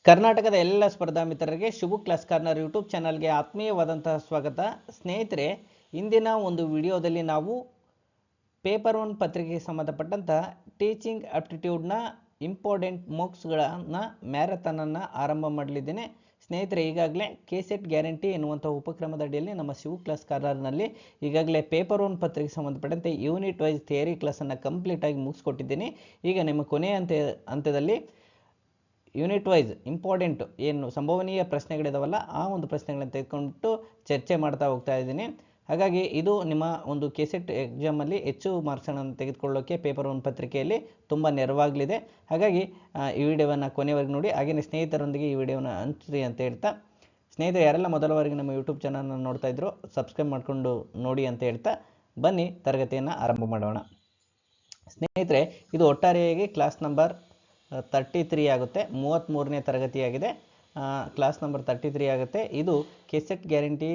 ಕರ್ನಾಟಕದ ಎಲ್ಲ ಸ್ಪರ್ಧಾ ಮಿತ್ರರಿಗೆ ಶುಭ ಕ್ಲಾಸ್ ಕಾರ್ನರ್ ಯೂಟ್ಯೂಬ್ ಚಾನಲ್ಗೆ ಆತ್ಮೀಯವಾದಂತಹ ಸ್ವಾಗತ. ಸ್ನೇಹಿತರೆ, ಇಂದಿನ ಒಂದು ವಿಡಿಯೋದಲ್ಲಿ ನಾವು ಪೇಪರ್ 1 ಪತ್ರಿಕೆಗೆ ಸಂಬಂಧಪಟ್ಟಂತಹ ಟೀಚಿಂಗ್ ಆಪ್ಟಿಟ್ಯೂಡ್ನ ಇಂಪಾರ್ಟೆಂಟ್ ಮಾರ್ಕ್ಸ್ಗಳನ್ನು ಮ್ಯಾರಥಾನನ್ನು ಆರಂಭ ಮಾಡಲಿದ್ದೇನೆ. ಸ್ನೇಹಿತರೆ, ಈಗಾಗಲೇ ಕೆಸೆಟ್ ಗ್ಯಾರಂಟಿ ಎನ್ನುವಂಥ ಉಪಕ್ರಮದ ಅಡಿಯಲ್ಲಿ ನಮ್ಮ ಶಿವ ಕ್ಲಾಸ್ ಕಾರ್ನರ್ನಲ್ಲಿ ಈಗಾಗಲೇ ಪೇಪರ್ 1 ಪತ್ರಿಕೆಗೆ ಸಂಬಂಧಪಟ್ಟಂತೆ ಯೂನಿಟ್ ವೈಸ್ ಥಿಯರಿ ಕ್ಲಾಸನ್ನು ಕಂಪ್ಲೀಟಾಗಿ ಮುಗಿಸ್ಕೊಟ್ಟಿದ್ದೀನಿ. ಈಗ ನಿಮ್ಮ ಕೊನೆಯ ಹಂತದಲ್ಲಿ ಯೂನಿಟ್ ವೈಸ್ ಇಂಪಾರ್ಟೆಂಟ್ ಏನು ಸಂಭವನೀಯ ಪ್ರಶ್ನೆಗಳಿದಾವಲ್ಲ, ಆ ಒಂದು ಪ್ರಶ್ನೆಗಳನ್ನು ತೆಗೆದುಕೊಂಡು ಚರ್ಚೆ ಮಾಡ್ತಾ ಹೋಗ್ತಾ ಇದ್ದೀನಿ. ಹಾಗಾಗಿ ಇದು ನಿಮ್ಮ ಒಂದು ಕೆಸೆಟ್ ಎಕ್ಸಾಮಲ್ಲಿ ಹೆಚ್ಚು ಮಾರ್ಕ್ಸನ್ನು ತೆಗೆದುಕೊಳ್ಳೋಕ್ಕೆ ಪೇಪರ್ 1 ಪತ್ರಿಕೆಯಲ್ಲಿ ತುಂಬ ನೆರವಾಗಲಿದೆ. ಹಾಗಾಗಿ ಈ ವಿಡಿಯೋವನ್ನು ಕೊನೆವರೆಗೆ ನೋಡಿ, ಹಾಗೆಯೇ ಸ್ನೇಹಿತರೊಂದಿಗೆ ಈ ವಿಡಿಯೋವನ್ನು ಹಂಚ್ರಿ ಅಂತ ಹೇಳ್ತಾ, ಸ್ನೇಹಿತರು ಯಾರೆಲ್ಲ ಮೊದಲವರೆಗೆ ನಮ್ಮ ಯೂಟ್ಯೂಬ್ ಚಾನಲ್ನ ನೋಡ್ತಾ ಇದ್ರು ಸಬ್ಸ್ಕ್ರೈಬ್ ಮಾಡಿಕೊಂಡು ನೋಡಿ ಅಂತ ಹೇಳ್ತಾ, ಬನ್ನಿ ತರಗತಿಯನ್ನು ಆರಂಭ ಮಾಡೋಣ. ಸ್ನೇಹಿತರೆ, ಇದು ಒಟ್ಟಾರೆಯಾಗಿ ಕ್ಲಾಸ್ ನಂಬರ್ 33 ಆಗುತ್ತೆ. 33ನೇ ತರಗತಿಯಾಗಿದೆ. ಕ್ಲಾಸ್ ನಂಬರ್ 33 ಆಗುತ್ತೆ. ಇದು ಕೆಸೆಟ್ ಗ್ಯಾರಂಟಿ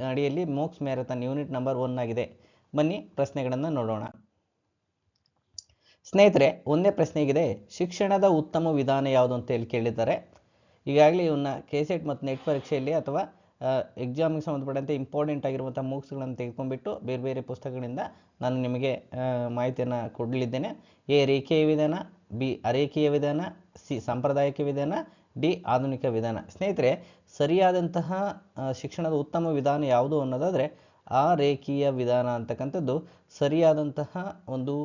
ಅಡಿಯಲ್ಲಿ ಮೋಕ್ಸ್ ಮ್ಯಾರಥಾನ್ ಯೂನಿಟ್ ನಂಬರ್ 1 ಆಗಿದೆ. ಬನ್ನಿ ಪ್ರಶ್ನೆಗಳನ್ನು ನೋಡೋಣ. ಸ್ನೇಹಿತರೆ, ಒಂದೇ ಪ್ರಶ್ನೆಗಿದೆ, ಶಿಕ್ಷಣದ ಉತ್ತಮ ವಿಧಾನ ಯಾವುದು ಅಂತ ಹೇಳಿ ಕೇಳಿದ್ದಾರೆ. ಈಗಾಗಲೇ ಇವನ್ನ ಕೆಸೆಟ್ ಮತ್ತು ನೆಟ್ ಪರೀಕ್ಷೆಯಲ್ಲಿ ಅಥವಾ ಎಕ್ಸಾಮಿಗೆ ಸಂಬಂಧಪಟ್ಟಂತೆ ಇಂಪಾರ್ಟೆಂಟ್ ಆಗಿರುವಂಥ ಮೂಕ್ಸ್ಗಳನ್ನು ತೆಗೆದುಕೊಂಡ್ಬಿಟ್ಟು ಬೇರೆ ಬೇರೆ ಪುಸ್ತಕಗಳಿಂದ ನಾನು ನಿಮಗೆ ಮಾಹಿತಿಯನ್ನು ಕೊಡಲಿದ್ದೇನೆ. ಎ ರೇಖೀಯ ವಿಧಾನ, ಬಿ ಅರೇಖೀಯ ವಿಧಾನ, ಸಿ ಸಾಂಪ್ರದಾಯಿಕ ವಿಧಾನ, ಡಿ ಆಧುನಿಕ ವಿಧಾನ. ಸ್ನೇಹಿತರೆ, ಸರಿಯಾದಂತಹ ಶಿಕ್ಷಣದ ಉತ್ತಮ ವಿಧಾನ ಯಾವುದು ಅನ್ನೋದಾದರೆ ಆ ರೇಖೀಯ ವಿಧಾನ ಅಂತಕ್ಕಂಥದ್ದು ಸರಿಯಾದಂತಹ ಒಂದು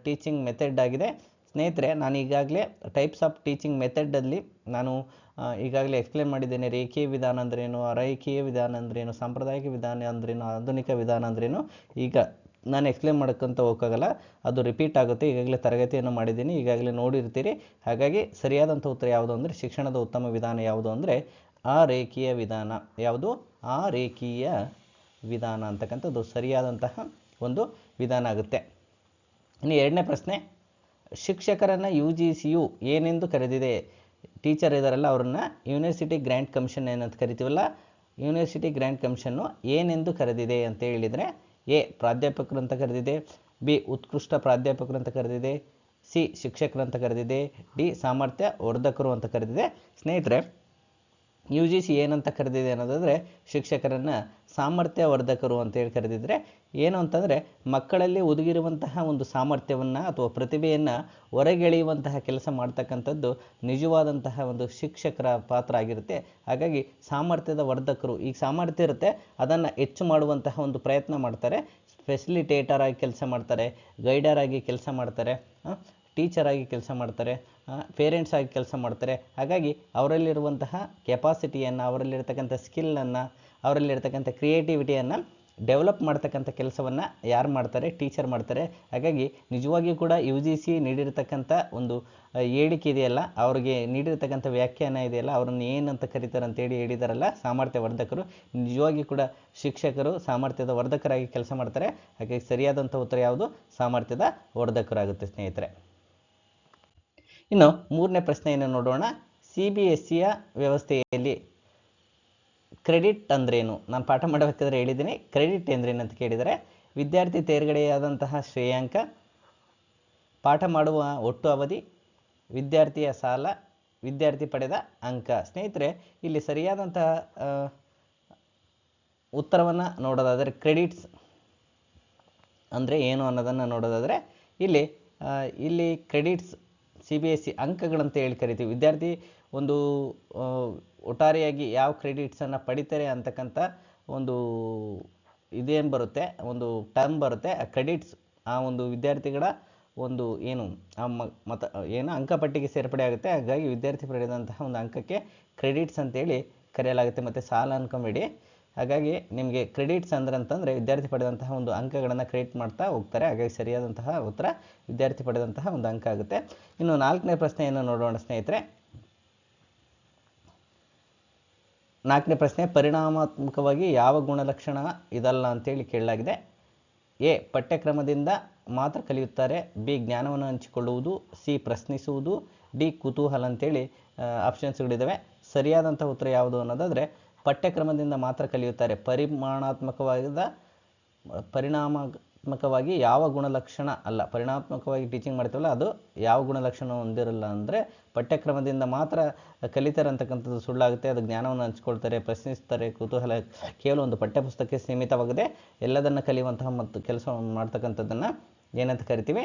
ಟೀಚಿಂಗ್ ಮೆಥಡ್ ಆಗಿದೆ. ಸ್ನೇಹಿತರೆ, ನಾನು ಈಗಾಗಲೇ ಟೈಪ್ಸ್ ಆಫ್ ಟೀಚಿಂಗ್ ಮೆಥಡಲ್ಲಿ ನಾನು ಈಗಾಗಲೇ ಎಕ್ಸ್ಪ್ಲೇನ್ ಮಾಡಿದ್ದೇನೆ. ರೇಖೀಯ ವಿಧಾನ ಅಂದ್ರೇನು, ಅರೇಖೀಯ ವಿಧಾನ ಅಂದ್ರೇನು, ಸಾಂಪ್ರದಾಯಿಕ ವಿಧಾನ ಅಂದ್ರೇನು, ಆಧುನಿಕ ವಿಧಾನ ಅಂದ್ರೇನು. ಈಗ ನಾನು ಎಕ್ಸ್ಪ್ಲೇನ್ ಮಾಡೋಕ್ಕಂತ ಹೋಗೋಕ್ಕಾಗಲ್ಲ, ಅದು ರಿಪೀಟ್ ಆಗುತ್ತೆ. ಈಗಾಗಲೇ ತರಗತಿಯನ್ನು ಮಾಡಿದ್ದೀನಿ, ಈಗಾಗಲೇ ನೋಡಿರ್ತೀರಿ. ಹಾಗಾಗಿ ಸರಿಯಾದಂಥ ಉತ್ತರ ಯಾವುದು ಅಂದರೆ, ಶಿಕ್ಷಣದ ಉತ್ತಮ ವಿಧಾನ ಯಾವುದು ಅಂದರೆ ಆ ರೇಖೀಯ ವಿಧಾನ. ಯಾವುದು? ಆ ರೇಖೀಯ ವಿಧಾನ ಅಂತಕ್ಕಂಥದ್ದು ಸರಿಯಾದಂತಹ ಒಂದು ವಿಧಾನ ಆಗುತ್ತೆ. ಇನ್ನು ಎರಡನೇ ಪ್ರಶ್ನೆ, ಶಿಕ್ಷಕರನ್ನು UGCಯು ಏನೆಂದು ಕರೆದಿದೆ? ಟೀಚರ್ ಇದ್ದಾರಲ್ಲ ಅವರನ್ನು ಯೂನಿವರ್ಸಿಟಿ ಗ್ರ್ಯಾಂಟ್ ಕಮಿಷನ್ ಏನಂತ ಕರಿತೀವಲ್ಲ, ಯೂನಿವರ್ಸಿಟಿ ಗ್ರ್ಯಾಂಟ್ ಕಮಿಷನ್ನು ಏನೆಂದು ಕರೆದಿದೆ ಅಂತ ಹೇಳಿದರೆ, ಎ ಪ್ರಾಧ್ಯಾಪಕರು ಅಂತ ಕರೆದಿದೆ, ಬಿ ಉತ್ಕೃಷ್ಟ ಪ್ರಾಧ್ಯಾಪಕರು ಅಂತ ಕರೆದಿದೆ, ಸಿ ಶಿಕ್ಷಕರು ಅಂತ ಕರೆದಿದೆ, ಡಿ ಸಾಮರ್ಥ್ಯ ವರ್ಧಕರು ಅಂತ ಕರೆದಿದೆ. ಸ್ನೇಹಿತರೆ, UGC ಏನಂತ ಕರೆದಿದೆ ಅನ್ನೋದಾದರೆ ಶಿಕ್ಷಕರನ್ನು ಸಾಮರ್ಥ್ಯ ವರ್ಧಕರು ಅಂತೇಳಿ ಕರೆದಿದ್ರೆ, ಏನು ಅಂತಂದರೆ ಮಕ್ಕಳಲ್ಲಿ ಒದಗಿರುವಂತಹ ಒಂದು ಸಾಮರ್ಥ್ಯವನ್ನು ಅಥವಾ ಪ್ರತಿಭೆಯನ್ನು ಹೊರಗೆಳೆಯುವಂತಹ ಕೆಲಸ ಮಾಡ್ತಕ್ಕಂಥದ್ದು ನಿಜವಾದಂತಹ ಒಂದು ಶಿಕ್ಷಕರ ಪಾತ್ರ ಆಗಿರುತ್ತೆ. ಹಾಗಾಗಿ ಸಾಮರ್ಥ್ಯದ ವರ್ಧಕರು, ಈಗ ಸಾಮರ್ಥ್ಯ ಇರುತ್ತೆ ಅದನ್ನು ಹೆಚ್ಚು ಮಾಡುವಂತಹ ಒಂದು ಪ್ರಯತ್ನ ಮಾಡ್ತಾರೆ. ಫೆಸಿಲಿಟೇಟರ್ ಆಗಿ ಕೆಲಸ ಮಾಡ್ತಾರೆ, ಗೈಡರ್ ಆಗಿ ಕೆಲಸ ಮಾಡ್ತಾರೆ, ಟೀಚರ್ ಆಗಿ ಕೆಲಸ ಮಾಡ್ತಾರೆ, ಪೇರೆಂಟ್ಸ್ ಆಗಿ ಕೆಲಸ ಮಾಡ್ತಾರೆ. ಹಾಗಾಗಿ ಅವರಲ್ಲಿರುವಂತಹ ಕೆಪಾಸಿಟಿಯನ್ನು, ಅವರಲ್ಲಿರ್ತಕ್ಕಂಥ ಸ್ಕಿಲ್ಲನ್ನು, ಅವರಲ್ಲಿರ್ತಕ್ಕಂಥ ಕ್ರಿಯೇಟಿವಿಟಿಯನ್ನು ಡೆವಲಪ್ ಮಾಡ್ತಕ್ಕಂಥ ಕೆಲಸವನ್ನು ಯಾರು ಮಾಡ್ತಾರೆ? ಟೀಚರ್ ಮಾಡ್ತಾರೆ. ಹಾಗಾಗಿ ನಿಜವಾಗಿಯೂ ಕೂಡ UGC ನೀಡಿರ್ತಕ್ಕಂಥ ಒಂದು ಹೇಳಿಕೆ ಇದೆಯಲ್ಲ, ಅವ್ರಿಗೆ ನೀಡಿರ್ತಕ್ಕಂಥ ವ್ಯಾಖ್ಯಾನ ಇದೆಯಲ್ಲ, ಅವರನ್ನು ಏನಂತ ಕರೀತಾರೆ ಅಂತೇಳಿ ಹೇಳಿದಾರಲ್ಲ, ಸಾಮರ್ಥ್ಯ ವರ್ಧಕರು. ನಿಜವಾಗಿಯೂ ಕೂಡ ಶಿಕ್ಷಕರು ಸಾಮರ್ಥ್ಯದ ವರ್ಧಕರಾಗಿ ಕೆಲಸ ಮಾಡ್ತಾರೆ. ಹಾಗಾಗಿ ಸರಿಯಾದಂಥ ಉತ್ತರ ಯಾವುದು? ಸಾಮರ್ಥ್ಯದ ವರ್ಧಕರಾಗುತ್ತೆ ಸ್ನೇಹಿತರೆ. ಇನ್ನು ಮೂರನೇ ಪ್ರಶ್ನೆಯನ್ನು ನೋಡೋಣ. CBSEಯ ವ್ಯವಸ್ಥೆಯಲ್ಲಿ ಕ್ರೆಡಿಟ್ ಅಂದ್ರೇನು? ನಾನು ಪಾಠ ಮಾಡಬೇಕಾದ್ರೆ ಹೇಳಿದ್ದೀನಿ, ಕ್ರೆಡಿಟ್ ಎಂದ್ರೇನು ಅಂತ ಕೇಳಿದರೆ, ವಿದ್ಯಾರ್ಥಿ ತೇರ್ಗಡೆಯಾದಂತಹ ಶ್ರೇಯಾಂಕ, ಪಾಠ ಮಾಡುವ ಒಟ್ಟು ಅವಧಿ, ವಿದ್ಯಾರ್ಥಿಯ ಸಾಲ, ವಿದ್ಯಾರ್ಥಿ ಪಡೆದ ಅಂಕ. ಸ್ನೇಹಿತರೆ, ಇಲ್ಲಿ ಸರಿಯಾದಂತಹ ಉತ್ತರವನ್ನು ನೋಡೋದಾದರೆ, ಕ್ರೆಡಿಟ್ಸ್ ಅಂದರೆ ಏನು ಅನ್ನೋದನ್ನು ನೋಡೋದಾದರೆ, ಇಲ್ಲಿ ಕ್ರೆಡಿಟ್ಸ್ CBSE ಅಂಕಗಳಂತ ಹೇಳಿ ಕರಿತೀವಿ. ವಿದ್ಯಾರ್ಥಿ ಒಂದು ಒಟ್ಟಾರೆಯಾಗಿ ಯಾವ ಕ್ರೆಡಿಟ್ಸನ್ನು ಪಡಿತಾರೆ ಅಂತಕ್ಕಂಥ ಒಂದು ಇದೇನು ಬರುತ್ತೆ, ಒಂದು ಟರ್ಮ್ ಬರುತ್ತೆ. ಆ ಕ್ರೆಡಿಟ್ಸ್ ಆ ಒಂದು ವಿದ್ಯಾರ್ಥಿಗಳ ಒಂದು ಏನು ಅಂಕಪಟ್ಟಿಗೆ ಸೇರ್ಪಡೆ ಆಗುತ್ತೆ. ಹಾಗಾಗಿ ವಿದ್ಯಾರ್ಥಿ ಪಡೆದಂತಹ ಒಂದು ಅಂಕಕ್ಕೆ ಕ್ರೆಡಿಟ್ಸ್ ಅಂತೇಳಿ ಕರೆಯಲಾಗುತ್ತೆ. ಮತ್ತು ಸಾಲ ಅನ್ಕೊಂಬೇಡಿ. ಹಾಗಾಗಿ ನಿಮಗೆ ಕ್ರೆಡಿಟ್ಸ್ ಅಂತಂದರೆ ವಿದ್ಯಾರ್ಥಿ ಪಡೆದಂತಹ ಒಂದು ಅಂಕಗಳನ್ನು ಕ್ರೆಡಿಟ್ ಮಾಡ್ತಾ ಹೋಗ್ತಾರೆ. ಹಾಗಾಗಿ ಸರಿಯಾದಂತಹ ಉತ್ತರ ವಿದ್ಯಾರ್ಥಿ ಪಡೆದಂತಹ ಒಂದು ಅಂಕ ಆಗುತ್ತೆ. ಇನ್ನು ನಾಲ್ಕನೇ ಪ್ರಶ್ನೆಯನ್ನು ನೋಡೋಣ ಸ್ನೇಹಿತರೆ. ನಾಲ್ಕನೇ ಪ್ರಶ್ನೆ, ಪರಿಣಾಮಾತ್ಮಕವಾಗಿ ಯಾವ ಗುಣಲಕ್ಷಣ ಇದಲ್ಲ ಅಂತೇಳಿ ಕೇಳಲಾಗಿದೆ. ಎ ಪಠ್ಯಕ್ರಮದಿಂದ ಮಾತ್ರ ಕಲಿಯುತ್ತಾರೆ, ಬಿ ಜ್ಞಾನವನ್ನು ಹಂಚಿಕೊಳ್ಳುವುದು, ಸಿ ಪ್ರಶ್ನಿಸುವುದು, ಡಿ ಕುತೂಹಲ ಅಂತೇಳಿ ಆಪ್ಷನ್ಸ್ಗಳಿದ್ದಾವೆ. ಸರಿಯಾದಂಥ ಉತ್ತರ ಯಾವುದು ಅನ್ನೋದಾದರೆ ಪಠ್ಯಕ್ರಮದಿಂದ ಮಾತ್ರ ಕಲಿಯುತ್ತಾರೆ. ಪರಿಣಾಮಾತ್ಮಕವಾದ ಪರಿಣಾತ್ಮಕವಾಗಿ ಯಾವ ಗುಣಲಕ್ಷಣ ಅಲ್ಲ, ಪರಿಣಾತ್ಮಕವಾಗಿ ಟೀಚಿಂಗ್ ಮಾಡ್ತೀವಲ್ಲ ಅದು ಯಾವ ಗುಣಲಕ್ಷಣ ಹೊಂದಿರಲ್ಲ ಅಂದರೆ ಪಠ್ಯಕ್ರಮದಿಂದ ಮಾತ್ರ ಕಲಿತಾರೆ ಅಂತಕ್ಕಂಥದ್ದು ಸುಳ್ಳಾಗುತ್ತೆ. ಅದು ಜ್ಞಾನವನ್ನು ಹಂಚ್ಕೊಳ್ತಾರೆ, ಪ್ರಶ್ನಿಸ್ತಾರೆ, ಕುತೂಹಲ ಕೇವಲ ಒಂದು ಪಠ್ಯಪುಸ್ತಕಕ್ಕೆ ಸೀಮಿತವಾಗದೆ ಎಲ್ಲದನ್ನು ಕಲಿಯುವಂತಹ ಮತ್ತು ಕೆಲಸವನ್ನು ಮಾಡ್ತಕ್ಕಂಥದ್ದನ್ನು ಏನಂತ ಕರಿತೀವಿ?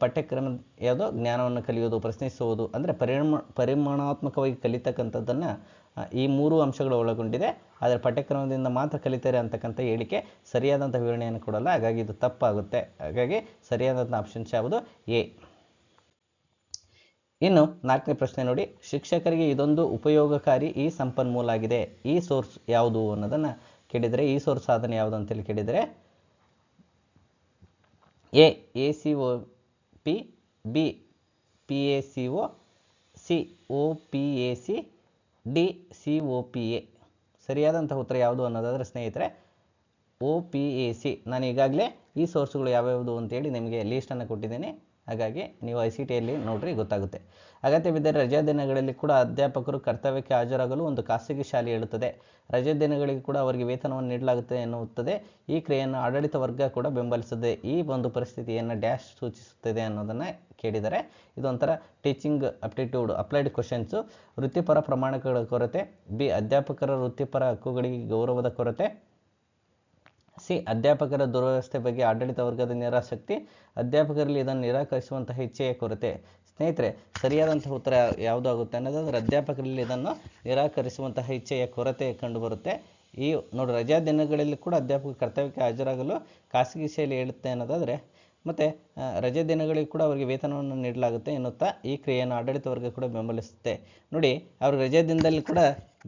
ಪಠ್ಯಕ್ರಮ ಯಾವುದು? ಜ್ಞಾನವನ್ನು ಕಲಿಯೋದು, ಪ್ರಶ್ನಿಸುವುದು, ಅಂದರೆ ಪರಿಮಾಣಾತ್ಮಕವಾಗಿ ಕಲಿತಕ್ಕಂಥದ್ದನ್ನು ಈ 3 ಅಂಶಗಳು ಒಳಗೊಂಡಿದೆ. ಆದರೆ ಪಠ್ಯಕ್ರಮದಿಂದ ಮಾತ್ರ ಕಲಿತಾರೆ ಅಂತಕ್ಕಂಥ ಹೇಳಿಕೆ ಸರಿಯಾದಂಥ ವಿವರಣೆಯನ್ನು ಕೊಡಲ್ಲ, ಹಾಗಾಗಿ ಇದು ತಪ್ಪಾಗುತ್ತೆ. ಹಾಗಾಗಿ ಸರಿಯಾದಂಥ ಆಪ್ಷನ್ಸ್ ಯಾವುದು? ಎ. ಇನ್ನು 4ನೇ ಪ್ರಶ್ನೆ ನೋಡಿ, ಶಿಕ್ಷಕರಿಗೆ ಇದೊಂದು ಉಪಯೋಗಕಾರಿ ಈ ಸಂಪನ್ಮೂಲ ಆಗಿದೆ, ಈ ಸೋರ್ಸ್ ಯಾವುದು ಅನ್ನೋದನ್ನು ಕೇಳಿದರೆ, ಈ ಸೋರ್ಸ್ ಸಾಧನೆ ಯಾವುದು ಅಂತೇಳಿ ಕೇಳಿದರೆ A ACOP, B PACO, C OPAC, D COPA. ಸರಿಯಾದಂಥ ಉತ್ತರ ಯಾವುದು ಅನ್ನೋದಾದರೆ ಸ್ನೇಹಿತರೆ OPAC. ನಾನು ಈಗಾಗಲೇ ಈ ಸೋರ್ಸ್ಗಳು ಯಾವ್ಯಾವುದು ಅಂತೇಳಿ ನಿಮಗೆ ಲೀಸ್ಟನ್ನು ಕೊಟ್ಟಿದ್ದೀನಿ, ಹಾಗಾಗಿ ನೀವು ICTಯಲ್ಲಿ ನೋಡ್ರಿ ಗೊತ್ತಾಗುತ್ತೆ. ಅಗತ್ಯವಿದ್ದರೆ ರಜಾ ದಿನಗಳಲ್ಲಿ ಕೂಡ ಅಧ್ಯಾಪಕರು ಕರ್ತವ್ಯಕ್ಕೆ ಹಾಜರಾಗಲು ಒಂದು ಖಾಸಗಿ ಶಾಲೆ ಹೇಳುತ್ತದೆ. ರಜೆ ದಿನಗಳಿಗೆ ಕೂಡ ಅವರಿಗೆ ವೇತನವನ್ನು ನೀಡಲಾಗುತ್ತೆ ಎನ್ನುತ್ತದೆ. ಈ ಕ್ರಿಯೆಯನ್ನು ಆಡಳಿತ ವರ್ಗ ಕೂಡ ಬೆಂಬಲಿಸುತ್ತದೆ. ಈ ಒಂದು ಪರಿಸ್ಥಿತಿಯನ್ನು ಡ್ಯಾಶ್ ಸೂಚಿಸುತ್ತದೆ ಅನ್ನೋದನ್ನು ಕೇಳಿದರೆ, ಇದೊಂಥರ ಟೀಚಿಂಗ್ ಅಪ್ಟಿಟ್ಯೂಡ್ ಅಪ್ಲೈಡ್ ಕ್ವಶನ್ಸು. ವೃತ್ತಿಪರ ಪ್ರಮಾಣಗಳ ಕೊರತೆ, ಬಿ ಅಧ್ಯಾಪಕರ ವೃತ್ತಿಪರ ಹಕ್ಕುಗಳಿಗೆ ಗೌರವದ ಕೊರತೆ, ಸಿ ಅಧ್ಯಾಪಕರ ದುರ್ವ್ಯವಸ್ಥೆ ಬಗ್ಗೆ ಆಡಳಿತ ವರ್ಗದ ನಿರಾಸಕ್ತಿ, ಅಧ್ಯಾಪಕರಲ್ಲಿ ಇದನ್ನು ನಿರಾಕರಿಸುವಂತಹ ಇಚ್ಛೆಯ ಕೊರತೆ. ಸ್ನೇಹಿತರೆ ಸರಿಯಾದಂತಹ ಉತ್ತರ ಯಾವುದು ಆಗುತ್ತೆ ಅನ್ನೋದಾದರೆ ಅಧ್ಯಾಪಕರಲ್ಲಿ ಇದನ್ನು ನಿರಾಕರಿಸುವಂತಹ ಇಚ್ಛೆಯ ಕೊರತೆ ಕಂಡುಬರುತ್ತೆ. ಈ ನೋಡಿ, ರಜಾ ದಿನಗಳಲ್ಲಿ ಕೂಡ ಅಧ್ಯಾಪಕರು ಕರ್ತವ್ಯಕ್ಕೆ ಹಾಜರಾಗಲು ಖಾಸಗಿ ಶಾಲೆ ಹೇಳುತ್ತೆ ಅನ್ನೋದಾದರೆ, ಮತ್ತು ರಜೆ ದಿನಗಳಿಗೆ ಕೂಡ ಅವರಿಗೆ ವೇತನವನ್ನು ನೀಡಲಾಗುತ್ತೆ ಎನ್ನುತ್ತಾ ಈ ಕ್ರಿಯೆಯನ್ನು ಆಡಳಿತ ವರ್ಗ ಕೂಡ ಬೆಂಬಲಿಸುತ್ತೆ. ನೋಡಿ, ಅವರು ರಜೆ ದಿನದಲ್ಲಿ ಕೂಡ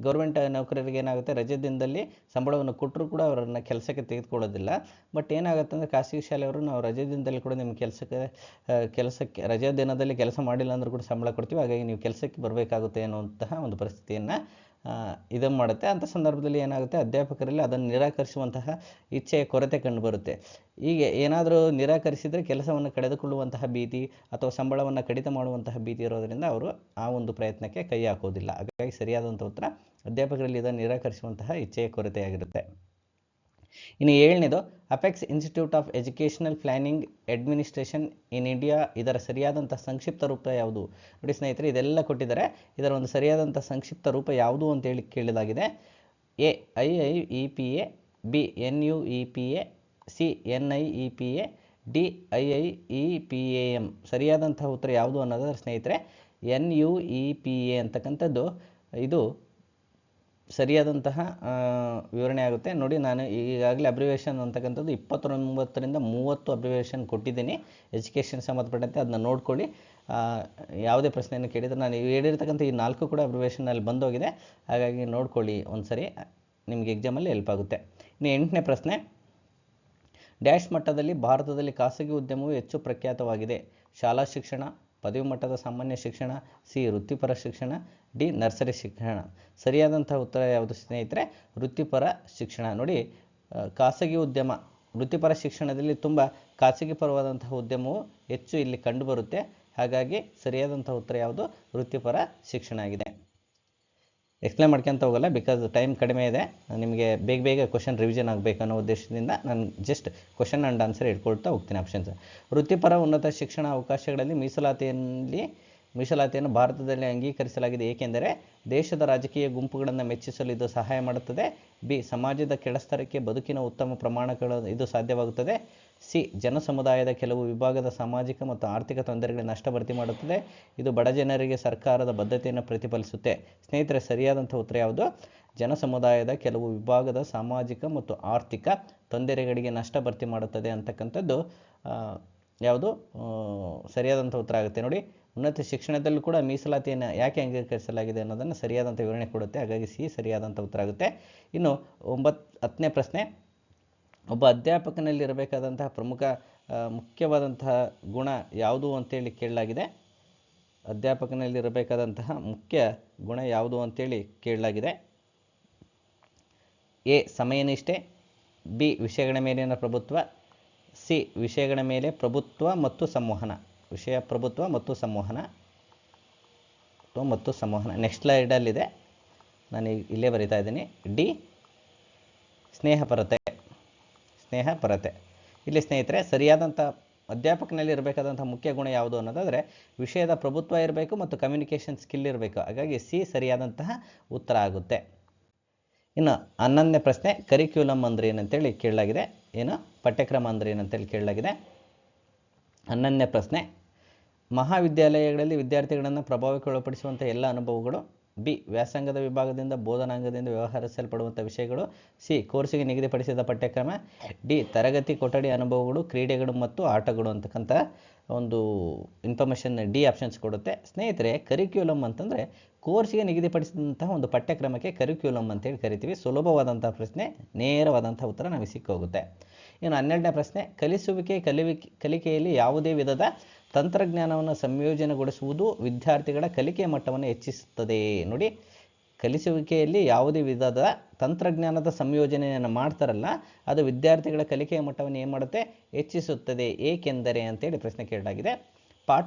ಗೌರ್ಮೆಂಟ್ ನೌಕರರಿಗೆ ಏನಾಗುತ್ತೆ, ರಜೆ ದಿನದಲ್ಲಿ ಸಂಬಳವನ್ನು ಕೊಟ್ಟರೂ ಕೂಡ ಅವರನ್ನು ಕೆಲಸಕ್ಕೆ ತೆಗೆದುಕೊಳ್ಳೋದಿಲ್ಲ. ಬಟ್ ಏನಾಗುತ್ತೆ ಅಂದರೆ ಖಾಸಗಿ ಶಾಲೆಯವರು ನಾವು ರಜೆ ದಿನದಲ್ಲಿ ಕೂಡ ನಿಮ್ಮ ಕೆಲಸಕ್ಕೆ ರಜೆ ದಿನದಲ್ಲಿ ಕೆಲಸ ಮಾಡಿಲ್ಲ ಅಂದರೂ ಕೂಡ ಸಂಬಳ ಕೊಡ್ತೀವಿ, ಹಾಗಾಗಿ ನೀವು ಕೆಲಸಕ್ಕೆ ಬರಬೇಕಾಗುತ್ತೆ ಅನ್ನುವಂತಹ ಒಂದು ಪರಿಸ್ಥಿತಿಯನ್ನು ಇದನ್ನು ಮಾಡುತ್ತೆ. ಅಂಥ ಸಂದರ್ಭದಲ್ಲಿ ಏನಾಗುತ್ತೆ, ಅಧ್ಯಾಪಕರಲ್ಲಿ ಅದನ್ನು ನಿರಾಕರಿಸುವಂತಹ ಇಚ್ಛೆಯ ಕೊರತೆ ಕಂಡುಬರುತ್ತೆ. ಹೀಗೆ ಏನಾದರೂ ನಿರಾಕರಿಸಿದರೆ ಕೆಲಸವನ್ನು ಕಳೆದುಕೊಳ್ಳುವಂತಹ ಭೀತಿ ಅಥವಾ ಸಂಬಳವನ್ನು ಕಡಿತ ಮಾಡುವಂತಹ ಭೀತಿ ಇರೋದರಿಂದ ಅವರು ಆ ಒಂದು ಪ್ರಯತ್ನಕ್ಕೆ ಕೈ ಹಾಕೋದಿಲ್ಲ. ಹಾಗಾಗಿ ಸರಿಯಾದಂಥ ಉತ್ತರ ಅಧ್ಯಾಪಕರಲ್ಲಿ ಇದನ್ನು ನಿರಾಕರಿಸುವಂತಹ ಇಚ್ಛೆಯ ಕೊರತೆಯಾಗಿರುತ್ತೆ. ಇನ್ನು 7ನೇದು, apex institute of educational planning administration in India, ಇದರ ಸರಿಯಾದಂಥ ಸಂಕ್ಷಿಪ್ತ ರೂಪ ಯಾವುದು? ನೋಡಿ ಸ್ನೇಹಿತರೆ, ಇದೆಲ್ಲ ಕೊಟ್ಟಿದ್ದಾರೆ. ಇದರ ಒಂದು ಸರಿಯಾದಂಥ ಸಂಕ್ಷಿಪ್ತ ರೂಪ ಯಾವುದು ಅಂತೇಳಿ ಕೇಳಲಾಗಿದೆ. A IIEPA, B NUEPA, C NIEPA, D IIEPAM. ಸರಿಯಾದಂಥ ಉತ್ತರ ಯಾವುದು ಅನ್ನೋದಾದ್ರೆ ಸ್ನೇಹಿತರೆ NUEPA ಅಂತಕ್ಕಂಥದ್ದು ಇದು ಸರಿಯಾದಂತಹ ವಿವರಣೆ ಆಗುತ್ತೆ. ನೋಡಿ, ನಾನು ಈಗಾಗಲೇ ಅಬ್ರಿವೇಷನ್ ಅಂತಕ್ಕಂಥದ್ದು 29ರಿಂದ 30 ಅಬ್ರಿವೇಷನ್ ಕೊಟ್ಟಿದ್ದೀನಿ ಎಜುಕೇಷನ್ ಸಂಬಂಧಪಟ್ಟಂತೆ, ಅದನ್ನ ನೋಡ್ಕೊಳ್ಳಿ. ಯಾವುದೇ ಪ್ರಶ್ನೆಯನ್ನು ಕೇಳಿದರೆ ನಾನು ಹೇಳಿರ್ತಕ್ಕಂಥ ಈ 4 ಕೂಡ ಅಬ್ರಿವೇಷನಲ್ಲಿ ಬಂದೋಗಿದೆ, ಹಾಗಾಗಿ ನೋಡ್ಕೊಳ್ಳಿ ಒಂದ್ಸರಿ, ನಿಮಗೆ ಎಕ್ಸಾಮಲ್ಲಿ ಹೆಲ್ಪ್ ಆಗುತ್ತೆ. ಇನ್ನು 8ನೇ ಪ್ರಶ್ನೆ, ಡ್ಯಾಶ್ ಮಟ್ಟದಲ್ಲಿ ಭಾರತದಲ್ಲಿ ಖಾಸಗಿ ಉದ್ಯಮವು ಹೆಚ್ಚು ಪ್ರಖ್ಯಾತವಾಗಿದೆ? ಶಾಲಾ ಶಿಕ್ಷಣ, ಪದವಿ ಮಟ್ಟದ ಸಾಮಾನ್ಯ ಶಿಕ್ಷಣ, ಸಿ ವೃತ್ತಿಪರ ಶಿಕ್ಷಣ, ಡಿ ನರ್ಸರಿ ಶಿಕ್ಷಣ. ಸರಿಯಾದಂಥ ಉತ್ತರ ಯಾವುದು ಸ್ನೇಹಿತರೆ? ವೃತ್ತಿಪರ ಶಿಕ್ಷಣ. ನೋಡಿ, ಖಾಸಗಿ ಉದ್ಯಮ ವೃತ್ತಿಪರ ಶಿಕ್ಷಣದಲ್ಲಿ ತುಂಬ ಖಾಸಗಿ ಪರವಾದಂತಹ ಉದ್ಯಮವು ಹೆಚ್ಚು ಇಲ್ಲಿ ಕಂಡುಬರುತ್ತೆ. ಹಾಗಾಗಿ ಸರಿಯಾದಂಥ ಉತ್ತರ ಯಾವುದು? ವೃತ್ತಿಪರ ಶಿಕ್ಷಣ ಆಗಿದೆ. ಎಕ್ಸ್ಪ್ಲೇನ್ ಮಾಡ್ಕೊಂತ ಹೋಗಲ್ಲ, ಬಿಕಾಸ್ ಟೈಮ್ ಕಡಿಮೆ ಇದೆ. ನಿಮಗೆ ಬೇಗ ಕ್ವಶನ್ ರಿವಿಷನ್ ಆಗಬೇಕು ಅನ್ನೋ ಉದ್ದೇಶದಿಂದ ನಾನು ಜಸ್ಟ್ ಕ್ವಶನ್ ಆ್ಯಂಡ್ ಆನ್ಸರ್ ಇಟ್ಕೊಳ್ತಾ ಹೋಗ್ತೀನಿ. ಆಪ್ಷನ್ಸ್: ವೃತ್ತಿಪರ ಉನ್ನತ ಶಿಕ್ಷಣ ಅವಕಾಶಗಳಲ್ಲಿ ಮೀಸಲಾತಿಯನ್ನು ಭಾರತದಲ್ಲಿ ಅಂಗೀಕರಿಸಲಾಗಿದೆ ಏಕೆಂದರೆ ದೇಶದ ರಾಜಕೀಯ ಗುಂಪುಗಳನ್ನು ಮೆಚ್ಚಿಸಲು ಇದು ಸಹಾಯ ಮಾಡುತ್ತದೆ. ಬಿ ಸಮಾಜದ ಕೆಳಸ್ತರಕ್ಕೆ ಬದುಕಿನ ಉತ್ತಮ ಪ್ರಮಾಣಗಳು ಇದು ಸಾಧ್ಯವಾಗುತ್ತದೆ. ಸಿ ಜನಸಮುದಾಯದ ಕೆಲವು ವಿಭಾಗದ ಸಾಮಾಜಿಕ ಮತ್ತು ಆರ್ಥಿಕ ತೊಂದರೆಗಳನ್ನು ನಷ್ಟ ಭರ್ತಿ ಮಾಡುತ್ತದೆ. ಇದು ಬಡ ಜನರಿಗೆ ಸರ್ಕಾರದ ಬದ್ಧತೆಯನ್ನು ಪ್ರತಿಫಲಿಸುತ್ತೆ. ಸ್ನೇಹಿತರೆ ಸರಿಯಾದಂಥ ಉತ್ತರ ಯಾವುದು? ಜನಸಮುದಾಯದ ಕೆಲವು ವಿಭಾಗದ ಸಾಮಾಜಿಕ ಮತ್ತು ಆರ್ಥಿಕ ತೊಂದರೆಗಳಿಗೆ ನಷ್ಟ ಭರ್ತಿ ಮಾಡುತ್ತದೆ ಅಂತಕ್ಕಂಥದ್ದು ಯಾವುದು ಸರಿಯಾದಂಥ ಉತ್ತರ ಆಗುತ್ತೆ. ನೋಡಿ, ಉನ್ನತ ಶಿಕ್ಷಣದಲ್ಲೂ ಕೂಡ ಮೀಸಲಾತಿಯನ್ನು ಯಾಕೆ ಅಂಗೀಕರಿಸಲಾಗಿದೆ ಅನ್ನೋದನ್ನು ಸರಿಯಾದಂಥ ವಿವರಣೆ ಕೊಡುತ್ತೆ. ಹಾಗಾಗಿ ಸಿ ಸರಿಯಾದಂಥ ಉತ್ತರ ಆಗುತ್ತೆ. ಇನ್ನು 10ನೇ ಪ್ರಶ್ನೆ, ಒಬ್ಬ ಅಧ್ಯಾಪಕನಲ್ಲಿರಬೇಕಾದಂತಹ ಮುಖ್ಯವಾದಂತಹ ಗುಣ ಯಾವುದು ಅಂತೇಳಿ ಕೇಳಲಾಗಿದೆ. ಅಧ್ಯಾಪಕನಲ್ಲಿರಬೇಕಾದಂತಹ ಮುಖ್ಯ ಗುಣ ಯಾವುದು ಅಂತೇಳಿ ಕೇಳಲಾಗಿದೆ. ಎ ಸಮಯನಿಷ್ಠೆ, ಬಿ ವಿಷಯಗಳ ಮೇಲಿನ ಪ್ರಭುತ್ವ, ಸಿ ವಿಷಯಗಳ ಮೇಲೆ ಪ್ರಭುತ್ವ ಮತ್ತು ಸಂವಹನ. ವಿಷಯ ಪ್ರಭುತ್ವ ಮತ್ತು ಸಂವಹನ. ನೆಕ್ಸ್ಟ್ ಸ್ಲೈಡಲ್ಲಿದೆ, ನಾನು ಇಲ್ಲೇ ಬರಿತಾ ಇದ್ದೀನಿ. ಡಿ ಸ್ನೇಹಪರತೆ. ಇಲ್ಲಿ ಸ್ನೇಹಿತರೆ ಸರಿಯಾದಂಥ ಅಧ್ಯಾಪಕನಲ್ಲಿ ಇರಬೇಕಾದಂಥ ಮುಖ್ಯ ಗುಣ ಯಾವುದು ಅನ್ನೋದಾದರೆ ವಿಷಯದ ಪ್ರಭುತ್ವ ಇರಬೇಕು ಮತ್ತು ಕಮ್ಯುನಿಕೇಷನ್ ಸ್ಕಿಲ್ ಇರಬೇಕು. ಹಾಗಾಗಿ ಸಿ ಸರಿಯಾದಂತಹ ಉತ್ತರ ಆಗುತ್ತೆ. ಇನ್ನು 11ನೇ ಪ್ರಶ್ನೆ, ಕರಿಕ್ಯುಲಮ್ ಅಂದರೆ ಏನಂತೇಳಿ ಕೇಳಲಾಗಿದೆ. ಏನು ಪಠ್ಯಕ್ರಮ ಅಂದರೆ ಏನಂತೇಳಿ ಕೇಳಲಾಗಿದೆ. 11ನೇ ಪ್ರಶ್ನೆ, ಮಹಾವಿದ್ಯಾಲಯಗಳಲ್ಲಿ ವಿದ್ಯಾರ್ಥಿಗಳನ್ನು ಪ್ರಭಾವಕ್ಕೆ ಒಳಪಡಿಸುವಂಥ ಎಲ್ಲ ಅನುಭವಗಳು. ಬಿ, ವ್ಯಾಸಂಗದ ವಿಭಾಗದಿಂದ ಬೋಧನಾಂಗದಿಂದ ವ್ಯವಹರಿಸಲ್ಪಡುವಂಥ ವಿಷಯಗಳು. ಸಿ, ಕೋರ್ಸಿಗೆ ನಿಗದಿಪಡಿಸಿದ ಪಠ್ಯಕ್ರಮ. ಡಿ, ತರಗತಿ ಕೊಠಡಿ ಅನುಭವಗಳು, ಕ್ರೀಡೆಗಳು ಮತ್ತು ಆಟಗಳು ಅಂತಕ್ಕಂಥ ಒಂದು ಇನ್ಫಾರ್ಮೇಷನ್ ಡಿ ಆಪ್ಷನ್ಸ್ ಕೊಡುತ್ತೆ. ಸ್ನೇಹಿತರೆ, ಕರಿಕ್ಯುಲಮ್ ಅಂತಂದರೆ ಕೋರ್ಸಿಗೆ ನಿಗದಿಪಡಿಸಿದಂತಹ ಒಂದು ಪಠ್ಯಕ್ರಮಕ್ಕೆ ಕರಿಕ್ಯುಲಮ್ ಅಂತೇಳಿ ಕರಿತೀವಿ. ಸುಲಭವಾದಂಥ ಪ್ರಶ್ನೆ, ನೇರವಾದಂಥ ಉತ್ತರ ನಮಗೆ ಸಿಕ್ಕೋಗುತ್ತೆ. ಇನ್ನು 12ನೇ ಪ್ರಶ್ನೆ, ಕಲಿಕೆಯಲ್ಲಿ ಯಾವುದೇ ವಿಧದ ತಂತ್ರಜ್ಞಾನವನ್ನು ಸಂಯೋಜನೆಗೊಳಿಸುವುದು ವಿದ್ಯಾರ್ಥಿಗಳ ಕಲಿಕೆಯ ಮಟ್ಟವನ್ನು ಹೆಚ್ಚಿಸುತ್ತದೆ. ನೋಡಿ, ಕಲಿಸುವಿಕೆಯಲ್ಲಿ ಯಾವುದೇ ವಿಧದ ತಂತ್ರಜ್ಞಾನದ ಸಂಯೋಜನೆಯನ್ನು ಮಾಡ್ತಾರಲ್ಲ, ಅದು ವಿದ್ಯಾರ್ಥಿಗಳ ಕಲಿಕೆಯ ಮಟ್ಟವನ್ನು ಏನು ಮಾಡುತ್ತೆ, ಹೆಚ್ಚಿಸುತ್ತದೆ. ಏಕೆಂದರೆ ಅಂತೇಳಿ ಪ್ರಶ್ನೆ ಕೇಳಲಾಗಿದೆ.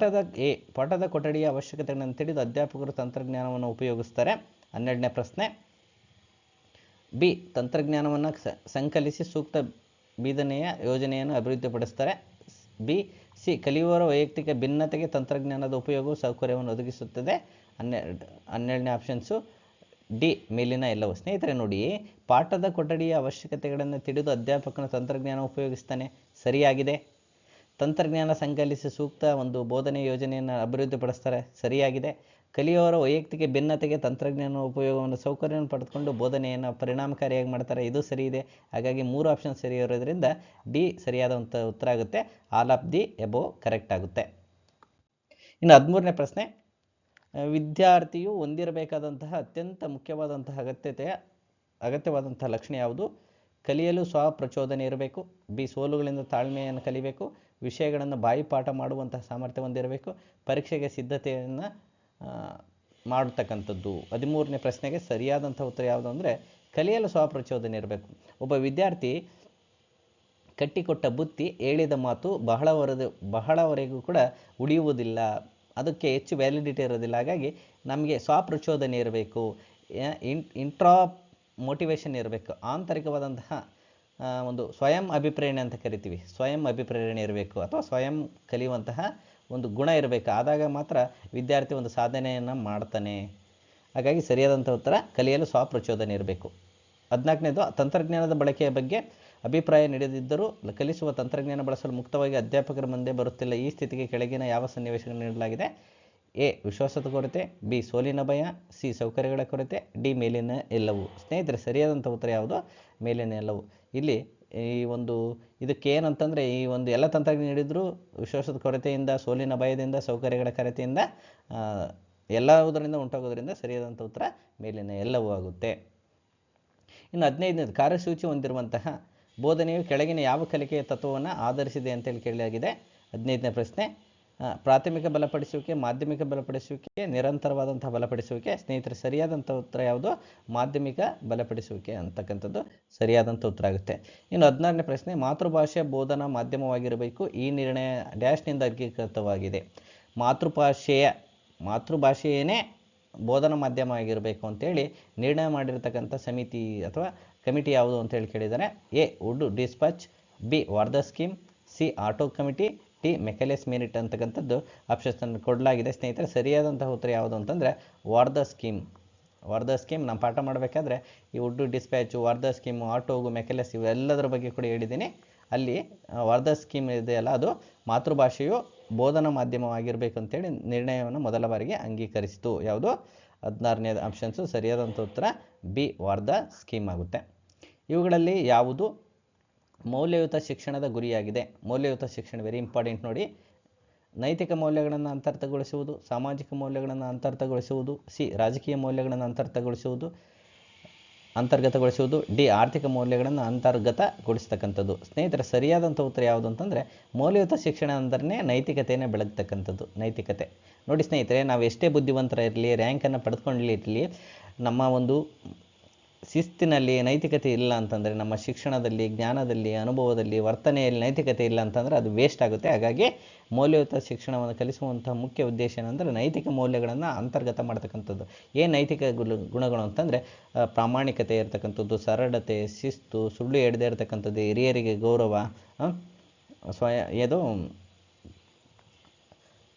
ಪಾಠದ ಕೊಠಡಿಯ ಅವಶ್ಯಕತೆಗಳನ್ನು ತಿಳಿದು ಅಧ್ಯಾಪಕರು ತಂತ್ರಜ್ಞಾನವನ್ನು ಉಪಯೋಗಿಸ್ತಾರೆ. 12ನೇ ಪ್ರಶ್ನೆ. ಬಿ, ತಂತ್ರಜ್ಞಾನವನ್ನು ಸಂಕಲಿಸಿ ಸೂಕ್ತ ಬೋಧನೆಯ ಯೋಜನೆಯನ್ನು ಅಭಿವೃದ್ಧಿಪಡಿಸ್ತಾರೆ. ಬಿ, ಸಿ, ಕಲಿಯುವವರ ವೈಯಕ್ತಿಕ ಭಿನ್ನತೆಗೆ ತಂತ್ರಜ್ಞಾನದ ಉಪಯೋಗವು ಸೌಕರ್ಯವನ್ನು ಒದಗಿಸುತ್ತದೆ. 12ನೇ ಆಪ್ಷನ್ಸು ಡಿ, ಮೇಲಿನ ಎಲ್ಲವೂ. ಸ್ನೇಹಿತರೆ ನೋಡಿ, ಪಾಠದ ಕೊಠಡಿಯ ಅವಶ್ಯಕತೆಗಳನ್ನು ತಿಳಿದು ಅಧ್ಯಾಪಕನ ತಂತ್ರಜ್ಞಾನ ಉಪಯೋಗಿಸ್ತಾನೆ, ಸರಿಯಾಗಿದೆ. ತಂತ್ರಜ್ಞಾನ ಸಂಕಲಿಸಿ ಸೂಕ್ತ ಒಂದು ಬೋಧನೆ ಯೋಜನೆಯನ್ನು ಅಭಿವೃದ್ಧಿಪಡಿಸ್ತಾರೆ, ಸರಿಯಾಗಿದೆ. ಕಲಿಯುವವರ ವೈಯಕ್ತಿಕ ಭಿನ್ನತೆಗೆ ತಂತ್ರಜ್ಞಾನ ಉಪಯೋಗವನ್ನು ಸೌಕರ್ಯವನ್ನು ಪಡೆದುಕೊಂಡು ಬೋಧನೆಯನ್ನು ಪರಿಣಾಮಕಾರಿಯಾಗಿ ಮಾಡ್ತಾರೆ, ಇದು ಸರಿ ಇದೆ. ಹಾಗಾಗಿ 3 ಆಪ್ಷನ್ ಸರಿ ಇರೋದ್ರಿಂದ ಡಿ ಸರಿಯಾದಂಥ ಉತ್ತರ ಆಗುತ್ತೆ. All of the above correct ಆಗುತ್ತೆ. ಇನ್ನು 13ನೇ ಪ್ರಶ್ನೆ, ವಿದ್ಯಾರ್ಥಿಯು ಹೊಂದಿರಬೇಕಾದಂತಹ ಅತ್ಯಂತ ಮುಖ್ಯವಾದಂತಹ ಅಗತ್ಯವಾದಂತಹ ಲಕ್ಷಣ ಯಾವುದು? ಕಲಿಯಲು ಸ್ವಪ್ರಚೋದನೆ ಇರಬೇಕು. ಬಿ, ಸೋಲುಗಳಿಂದ ತಾಳ್ಮೆಯನ್ನು ಕಲಿಬೇಕು. ವಿಷಯಗಳನ್ನು ಬಾಯಿಪಾಠ ಮಾಡುವಂತಹ ಸಾಮರ್ಥ್ಯ ಹೊಂದಿರಬೇಕು. ಪರೀಕ್ಷೆಗೆ ಸಿದ್ಧತೆಯನ್ನು ಮಾಡತಕ್ಕಂಥದ್ದು. 13ನೇ ಪ್ರಶ್ನೆಗೆ ಸರಿಯಾದಂಥ ಉತ್ತರ ಯಾವುದು ಅಂದರೆ ಕಲಿಯಲು ಸ್ವಪ್ರಚೋದನೆ ಇರಬೇಕು. ಒಬ್ಬ ವಿದ್ಯಾರ್ಥಿ ಕಟ್ಟಿಕೊಟ್ಟ ಬುತ್ತಿ, ಹೇಳಿದ ಮಾತು ಬಹಳವರೆಗೂ ಕೂಡ ಉಳಿಯುವುದಿಲ್ಲ, ಅದಕ್ಕೆ ಹೆಚ್ಚು ವ್ಯಾಲಿಡಿಟಿ ಇರೋದಿಲ್ಲ. ಹಾಗಾಗಿ ನಮಗೆ ಸ್ವಪ್ರಚೋದನೆ ಇರಬೇಕು, ಇಂಟ್ರಾ ಮೋಟಿವೇಶನ್ ಇರಬೇಕು, ಆಂತರಿಕವಾದಂತಹ ಒಂದು ಸ್ವಯಂ ಅಭಿಪ್ರೇರಣೆ ಅಂತ ಕರಿತೀವಿ, ಸ್ವಯಂ ಅಭಿಪ್ರೇರಣೆ ಇರಬೇಕು ಅಥವಾ ಸ್ವಯಂ ಕಲಿಯುವಂತಹ ಒಂದು ಗುಣ ಇರಬೇಕು. ಆದಾಗ ಮಾತ್ರ ವಿದ್ಯಾರ್ಥಿ ಒಂದು ಸಾಧನೆಯನ್ನು ಮಾಡ್ತಾನೆ. ಹಾಗಾಗಿ ಸರಿಯಾದಂಥ ಉತ್ತರ ಕಲಿಯಲು ಸ್ವಪ್ರಚೋದನೆ ಇರಬೇಕು. 14ನೇದು, ತಂತ್ರಜ್ಞಾನದ ಬಳಕೆಯ ಬಗ್ಗೆ ಅಭಿಪ್ರಾಯ ನೀಡದಿದ್ದರೂ ಕಲಿಸುವ ತಂತ್ರಜ್ಞಾನ ಬಳಸಲು ಮುಕ್ತವಾಗಿ ಅಧ್ಯಾಪಕರ ಮುಂದೆ ಬರುತ್ತಿಲ್ಲ. ಈ ಸ್ಥಿತಿಗೆ ಕೆಳಗಿನ ಯಾವ ಸನ್ನಿವೇಶಗಳನ್ನು ನೀಡಲಾಗಿದೆ? ಎ, ವಿಶ್ವಾಸದ ಕೊರತೆ. ಬಿ, ಸೋಲಿನ ಭಯ. ಸಿ, ಸೌಕರ್ಯಗಳ ಕೊರತೆ. ಡಿ, ಮೇಲಿನ ಎಲ್ಲವೂ. ಸ್ನೇಹಿತರೆ, ಸರಿಯಾದಂಥ ಉತ್ತರ ಯಾವುದು? ಮೇಲಿನ ಎಲ್ಲವೂ. ಇಲ್ಲಿ ಇದಕ್ಕೆ ಏನಂತಂದರೆ ಈ ಒಂದು ಎಲ್ಲ ತಂತ್ರಜ್ಞಾನ ನೀಡಿದರೂ ವಿಶ್ವಾಸದ ಕೊರತೆಯಿಂದ, ಸೋಲಿನ ಭಯದಿಂದ, ಸೌಕರ್ಯಗಳ ಕೊರತೆಯಿಂದ ಎಲ್ಲದರಿಂದ ಉಂಟಾಗೋದ್ರಿಂದ ಸರಿಯಾದಂಥ ಉತ್ತರ ಮೇಲಿನ ಎಲ್ಲವೂ ಆಗುತ್ತೆ. ಇನ್ನು 15ನೇದು, ಕಾರ್ಯಸೂಚಿ ಹೊಂದಿರುವಂತಹ ಬೋಧನೆಯು ಕೆಳಗಿನ ಯಾವ ಕಲಿಕೆಯ ತತ್ವವನ್ನು ಆಧರಿಸಿದೆ ಅಂತೇಳಿ ಕೇಳಲಾಗಿದೆ. 15ನೇ ಪ್ರಶ್ನೆ, ಪ್ರಾಥಮಿಕ ಬಲಪಡಿಸುವಿಕೆ, ಮಾಧ್ಯಮಿಕ ಬಲಪಡಿಸುವಿಕೆ, ನಿರಂತರವಾದಂತಹ ಬಲಪಡಿಸುವಿಕೆ. ಸ್ನೇಹಿತರೆ, ಸರಿಯಾದಂಥ ಉತ್ತರ ಯಾವುದು? ಮಾಧ್ಯಮಿಕ ಬಲಪಡಿಸುವಿಕೆ ಅಂತಕ್ಕಂಥದ್ದು ಸರಿಯಾದಂಥ ಉತ್ತರ ಆಗುತ್ತೆ. ಇನ್ನು 16ನೇ ಪ್ರಶ್ನೆ, ಮಾತೃಭಾಷೆ ಬೋಧನಾ ಮಾಧ್ಯಮವಾಗಿರಬೇಕು, ಈ ನಿರ್ಣಯ ಡ್ಯಾಶ್ನಿಂದ ಅಂಗೀಕೃತವಾಗಿದೆ. ಮಾತೃಭಾಷೆಯೇ ಬೋಧನಾ ಮಾಧ್ಯಮ ಆಗಿರಬೇಕು ಅಂತೇಳಿ ನಿರ್ಣಯ ಮಾಡಿರ್ತಕ್ಕಂಥ ಸಮಿತಿ ಅಥವಾ ಕಮಿಟಿ ಯಾವುದು ಅಂತೇಳಿ ಕೇಳಿದ್ದಾರೆ. A, Wood dispatch. B, Wardha scheme. C, auto committee. D, Macaulay's minute ಅಂತಕ್ಕಂಥದ್ದು ಆಪ್ಷನ್ಸನ್ನು ಕೊಡಲಾಗಿದೆ. ಸ್ನೇಹಿತರೆ, ಸರಿಯಾದಂತಹ ಉತ್ತರ ಯಾವುದು ಅಂತಂದರೆ ವಾರ್ಧಾ ಸ್ಕೀಮ್. ನಾನು ಪಾಠ ಮಾಡಬೇಕಾದ್ರೆ ಈ ವುಡ್ ಡಿಸ್ಪ್ಯಾಚು, ವಾರ್ಧಾ ಸ್ಕೀಮು, ಆಟೋಗು, ಮೆಕಲೆಸ್ ಇವೆಲ್ಲದರ ಬಗ್ಗೆ ಕೂಡ ಹೇಳಿದ್ದೀನಿ. ಅಲ್ಲಿ ವಾರ್ಧಾ ಸ್ಕೀಮ್ ಇದೆಯಲ್ಲ, ಅದು ಮಾತೃಭಾಷೆಯು ಬೋಧನಾ ಮಾಧ್ಯಮವಾಗಿರಬೇಕು ಅಂತೇಳಿ ನಿರ್ಣಯವನ್ನು ಮೊದಲ ಬಾರಿಗೆ ಅಂಗೀಕರಿಸಿತು. ಯಾವುದು? 16ನೇ ಆಪ್ಷನ್ಸು ಸರಿಯಾದಂಥ ಉತ್ತರ ಬಿ, ವಾರ್ಧಾ ಸ್ಕೀಮ್ ಆಗುತ್ತೆ. ಇವುಗಳಲ್ಲಿ ಯಾವುದು ಮೌಲ್ಯಯುತ ಶಿಕ್ಷಣದ ಗುರಿಯಾಗಿದೆ? ಮೌಲ್ಯಯುತ ಶಿಕ್ಷಣ ವೆರಿ ಇಂಪಾರ್ಟೆಂಟ್ ನೋಡಿ. ನೈತಿಕ ಮೌಲ್ಯಗಳನ್ನು ಅಂತರ್ಗತಗೊಳಿಸುವುದು, ಸಾಮಾಜಿಕ ಮೌಲ್ಯಗಳನ್ನು ಅಂತರ್ಗತಗೊಳಿಸುವುದು. ಸಿ, ರಾಜಕೀಯ ಮೌಲ್ಯಗಳನ್ನು ಅಂತರ್ಗತಗೊಳಿಸುವುದು. ಡಿ, ಆರ್ಥಿಕ ಮೌಲ್ಯಗಳನ್ನು ಅಂತರ್ಗತಗೊಳಿಸ್ತಕ್ಕಂಥದ್ದು. ಸ್ನೇಹಿತರೆ, ಸರಿಯಾದಂಥ ಉತ್ತರ ಯಾವುದು ಅಂತಂದರೆ ಮೌಲ್ಯಯುತ ಶಿಕ್ಷಣ ಅಂದರೆ ನೈತಿಕತೆಯನ್ನು ಬೆಳಗ್ತಕ್ಕಂಥದ್ದು. ನೈತಿಕತೆ ನೋಡಿ ಸ್ನೇಹಿತರೆ, ನಾವು ಎಷ್ಟೇ ಬುದ್ಧಿವಂತರ ಇರಲಿ, ರ್ಯಾಂಕನ್ನು ಪಡೆದುಕೊಂಡಿರಲಿ, ನಮ್ಮ ಒಂದು ಶಿಸ್ತಿನಲ್ಲಿ ನೈತಿಕತೆ ಇಲ್ಲ ಅಂತಂದರೆ, ನಮ್ಮ ಶಿಕ್ಷಣದಲ್ಲಿ, ಜ್ಞಾನದಲ್ಲಿ, ಅನುಭವದಲ್ಲಿ, ವರ್ತನೆಯಲ್ಲಿ ನೈತಿಕತೆ ಇಲ್ಲ ಅಂತಂದರೆ ಅದು ವೇಸ್ಟ್ ಆಗುತ್ತೆ. ಹಾಗಾಗಿ ಮೌಲ್ಯಯುತ ಶಿಕ್ಷಣವನ್ನು ಕಲಿಸುವಂಥ ಮುಖ್ಯ ಉದ್ದೇಶ ಏನಂದರೆ ನೈತಿಕ ಮೌಲ್ಯಗಳನ್ನು ಅಂತರ್ಗತ ಮಾಡ್ತಕ್ಕಂಥದ್ದು. ಏನು ನೈತಿಕ ಗುಣಗಳು ಅಂತಂದರೆ ಪ್ರಾಮಾಣಿಕತೆ ಇರತಕ್ಕಂಥದ್ದು, ಸರಳತೆ, ಶಿಸ್ತು, ಸುಳ್ಳು ಹೇಳದೇ ಇರತಕ್ಕಂಥದ್ದು, ಹಿರಿಯರಿಗೆ ಗೌರವ, ಇದು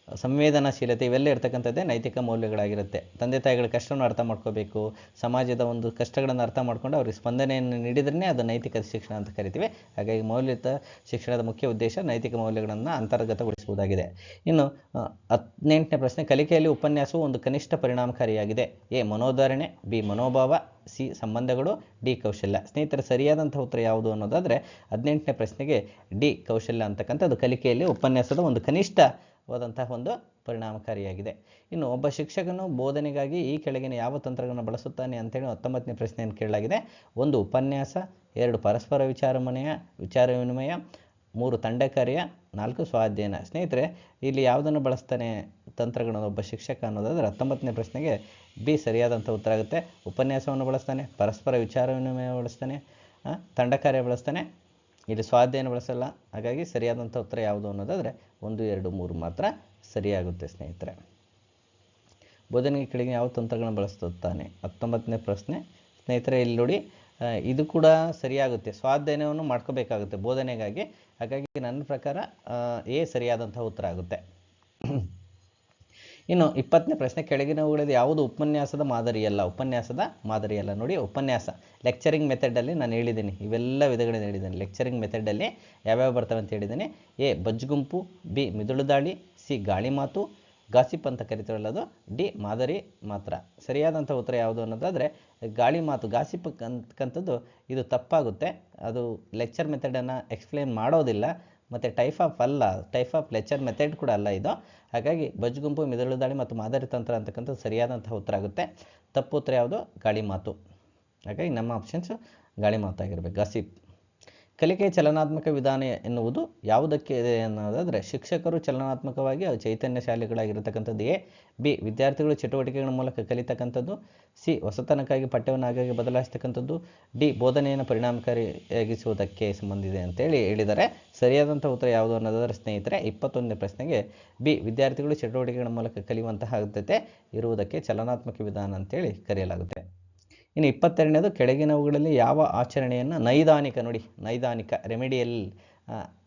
ಸಂವೇದನಾಶೀಲತೆ ಇವೆಲ್ಲ ಇರ್ತಕ್ಕಂಥದ್ದೇ ನೈತಿಕ ಮೌಲ್ಯಗಳಾಗಿರುತ್ತೆ. ತಂದೆ ತಾಯಿಗಳ ಕಷ್ಟವನ್ನು ಅರ್ಥ ಮಾಡ್ಕೋಬೇಕು, ಸಮಾಜದ ಒಂದು ಕಷ್ಟಗಳನ್ನು ಅರ್ಥ ಮಾಡ್ಕೊಂಡು ಅವ್ರಿಗೆ ಸ್ಪಂದನೆಯನ್ನು ನೀಡಿದ್ರೇ ಅದು ನೈತಿಕ ಶಿಕ್ಷಣ ಅಂತ ಕರಿತೀವಿ. ಹಾಗಾಗಿ ಮೌಲ್ಯಯುತ ಶಿಕ್ಷಣದ ಮುಖ್ಯ ಉದ್ದೇಶ ನೈತಿಕ ಮೌಲ್ಯಗಳನ್ನು ಅಂತರ್ಗತಗೊಳಿಸುವುದಾಗಿದೆ. ಇನ್ನು 18ನೇ ಪ್ರಶ್ನೆ, ಕಲಿಕೆಯಲ್ಲಿ ಉಪನ್ಯಾಸವು ಒಂದು ಕನಿಷ್ಠ ಪರಿಣಾಮಕಾರಿಯಾಗಿದೆ. ಎ ಮನೋಧಾರಣೆ, ಬಿ ಮನೋಭಾವ, ಸಿ ಸಂಬಂಧಗಳು, ಡಿ ಕೌಶಲ್ಯ. ಸ್ನೇಹಿತರೆ, ಸರಿಯಾದಂಥ ಉತ್ತರ ಯಾವುದು ಅನ್ನೋದಾದರೆ 18ನೇ ಪ್ರಶ್ನೆಗೆ ಡಿ ಕೌಶಲ್ಯ ಅಂತಕ್ಕಂಥದ್ದು ಕಲಿಕೆಯಲ್ಲಿ ಉಪನ್ಯಾಸದ ಒಂದು ಕನಿಷ್ಠವಾದಂತಹ ಒಂದು ಪರಿಣಾಮಕಾರಿಯಾಗಿದೆ. ಇನ್ನು ಒಬ್ಬ ಶಿಕ್ಷಕನು ಬೋಧನೆಗಾಗಿ ಈ ಕೆಳಗಿನ ಯಾವ ತಂತ್ರಗಳನ್ನು ಬಳಸುತ್ತಾನೆ ಅಂತೇಳಿ 19ನೇ ಪ್ರಶ್ನೆಯನ್ನು ಕೇಳಲಾಗಿದೆ. 1 ಉಪನ್ಯಾಸ, 2 ಪರಸ್ಪರ ವಿಚಾರ ವಿನಿಮಯ, 3 ತಂಡ ಕಾರ್ಯ, 4 ಸ್ವಾಧ್ಯಯನ. ಸ್ನೇಹಿತರೆ, ಇಲ್ಲಿ ಯಾವುದನ್ನು ಬಳಸ್ತಾನೆ ತಂತ್ರಗಳನ್ನು ಒಬ್ಬ ಶಿಕ್ಷಕ ಅನ್ನೋದಾದರೆ 19ನೇ ಪ್ರಶ್ನೆಗೆ ಬಿ ಸರಿಯಾದಂಥ ಉತ್ತರ ಆಗುತ್ತೆ. ಉಪನ್ಯಾಸವನ್ನು ಬಳಸ್ತಾನೆ, ಪರಸ್ಪರ ವಿಚಾರ ವಿನಿಮಯ ಬಳಸ್ತಾನೆ, ತಂಡ ಕಾರ್ಯ ಬಳಸ್ತಾನೆ, ಇಲ್ಲಿ ಸ್ವಾಧ್ಯಯನ ಬಳಸಲ್ಲ. ಹಾಗಾಗಿ ಸರಿಯಾದಂಥ ಉತ್ತರ ಯಾವುದು ಅನ್ನೋದಾದರೆ 1, 2, 3 ಮಾತ್ರ ಸರಿಯಾಗುತ್ತೆ. ಸ್ನೇಹಿತರೆ, ಬೋಧನೆಗೆ ಕೆಳಗೆ ಯಾವ ತಂತ್ರಗಳನ್ನು ಬಳಸುತ್ತಾನೆ 19ನೇ ಪ್ರಶ್ನೆ. ಸ್ನೇಹಿತರೆ, ಇಲ್ಲಿ ನೋಡಿ, ಇದು ಕೂಡ ಸರಿಯಾಗುತ್ತೆ. ಸ್ವಾಧ್ಯಯನವನ್ನು ಮಾಡ್ಕೋಬೇಕಾಗುತ್ತೆ ಬೋಧನೆಗಾಗಿ. ಹಾಗಾಗಿ ನನ್ನ ಪ್ರಕಾರ ಎ ಸರಿಯಾದಂಥ ಉತ್ತರ ಆಗುತ್ತೆ. ಇನ್ನು 20ನೇ ಪ್ರಶ್ನೆ, ಕೆಳಗಿನವುಗಳಲ್ಲಿ ಯಾವುದು ಉಪನ್ಯಾಸದ ಮಾದರಿಯಲ್ಲ. ನೋಡಿ, ಉಪನ್ಯಾಸ ಲೆಕ್ಚರಿಂಗ್ ಮೆಥಡಲ್ಲಿ ನಾನು ಹೇಳಿದ್ದೀನಿ, ಇವೆಲ್ಲ ವಿಧಗಳನ್ನು ಹೇಳಿದ್ದೀನಿ. ಲೆಕ್ಚರಿಂಗ್ ಮೆಥಡಲ್ಲಿ ಯಾವ್ಯಾವ ಬರ್ತವೆ ಅಂತ ಹೇಳಿದ್ದೀನಿ. ಎ ಬಜ್ಗುಂಪು, ಬಿ ಮಿದುಳು ದಾಳಿ, ಸಿ ಗಾಳಿ ಮಾತು, ಗಾಸಿಪ್ ಅಂತ ಕರಿತೀವಲ್ಲ ಅದು, ಡಿ ಮಾದರಿ ಮಾತ್ರ. ಸರಿಯಾದಂಥ ಉತ್ತರ ಯಾವುದು ಅನ್ನೋದಾದರೆ ಗಾಳಿ ಮಾತು, ಗಾಸಿಪ್ ಅಂತಕ್ಕಂಥದ್ದು ಇದು ತಪ್ಪಾಗುತ್ತೆ. ಅದು ಲೆಕ್ಚರ್ ಮೆಥಡನ್ನು ಎಕ್ಸ್ಪ್ಲೇನ್ ಮಾಡೋದಿಲ್ಲ ಮತ್ತು ಟೈಪ್ ಆಫ್ ಲೆಕ್ಚರ್ ಮೆಥಡ್ ಕೂಡ ಅಲ್ಲ ಇದು. ಹಾಗಾಗಿ ಬಜ್ಗುಂಪು, ಮಿದುಳು ದಾಳಿ ಮತ್ತು ಮಾದರಿ ತಂತ್ರ ಅಂತಕ್ಕಂಥದ್ದು ಸರಿಯಾದಂಥ ಉತ್ತರ ಆಗುತ್ತೆ. ತಪ್ಪು ಉತ್ತರ ಯಾವುದು? ಗಾಳಿ ಮಾತು. ಹಾಗಾಗಿ ನಮ್ಮ ಆಪ್ಷನ್ಸು ಗಾಳಿ ಮಾತಾಗಿರ್ಬೇಕು, ಗಾಸಿಪ್. ಕಲಿಕೆಯ ಚಲನಾತ್ಮಕ ವಿಧಾನ ಎನ್ನುವುದು ಯಾವುದಕ್ಕೆ ಇದೆ ಅನ್ನೋದಾದರೆ ಶಿಕ್ಷಕರು ಚಲನಾತ್ಮಕವಾಗಿ ಚೈತನ್ಯಶಾಲಿಗಳಾಗಿರ್ತಕ್ಕಂಥದ್ದು. ಎ ಬಿ ವಿದ್ಯಾರ್ಥಿಗಳು ಚಟುವಟಿಕೆಗಳ ಮೂಲಕ ಕಲಿತಕ್ಕಂಥದ್ದು, ಸಿ ಹೊಸತನಕ್ಕಾಗಿ ಪಠ್ಯವನ್ನು ಆಗಾಗ್ಗೆ ಬದಲಾಯಿಸ್ತಕ್ಕಂಥದ್ದು, ಡಿ ಬೋಧನೆಯನ್ನು ಪರಿಣಾಮಕಾರಿಯಾಗಿಸುವುದಕ್ಕೆ ಸಂಬಂಧಿಸಿದೆ ಅಂತೇಳಿ ಹೇಳಿದ್ದಾರೆ. ಸರಿಯಾದಂಥ ಉತ್ತರ ಯಾವುದು ಅನ್ನೋದಾದರೆ ಸ್ನೇಹಿತರೆ 21ನೇ ಪ್ರಶ್ನೆಗೆ ಬಿ ವಿದ್ಯಾರ್ಥಿಗಳು ಚಟುವಟಿಕೆಗಳ ಮೂಲಕ ಕಲಿಯುವಂತಹ ಆದ್ಯತೆ ಇರುವುದಕ್ಕೆ ಚಲನಾತ್ಮಕ ವಿಧಾನ ಅಂತೇಳಿ ಕರೆಯಲಾಗುತ್ತೆ. ಇನ್ನು 22ನೇದು, ಕೆಳಗಿನವುಗಳಲ್ಲಿ ಯಾವ ಆಚರಣೆಯನ್ನು ನೈದಾನಿಕ ರೆಮಿಡಿಯಲ್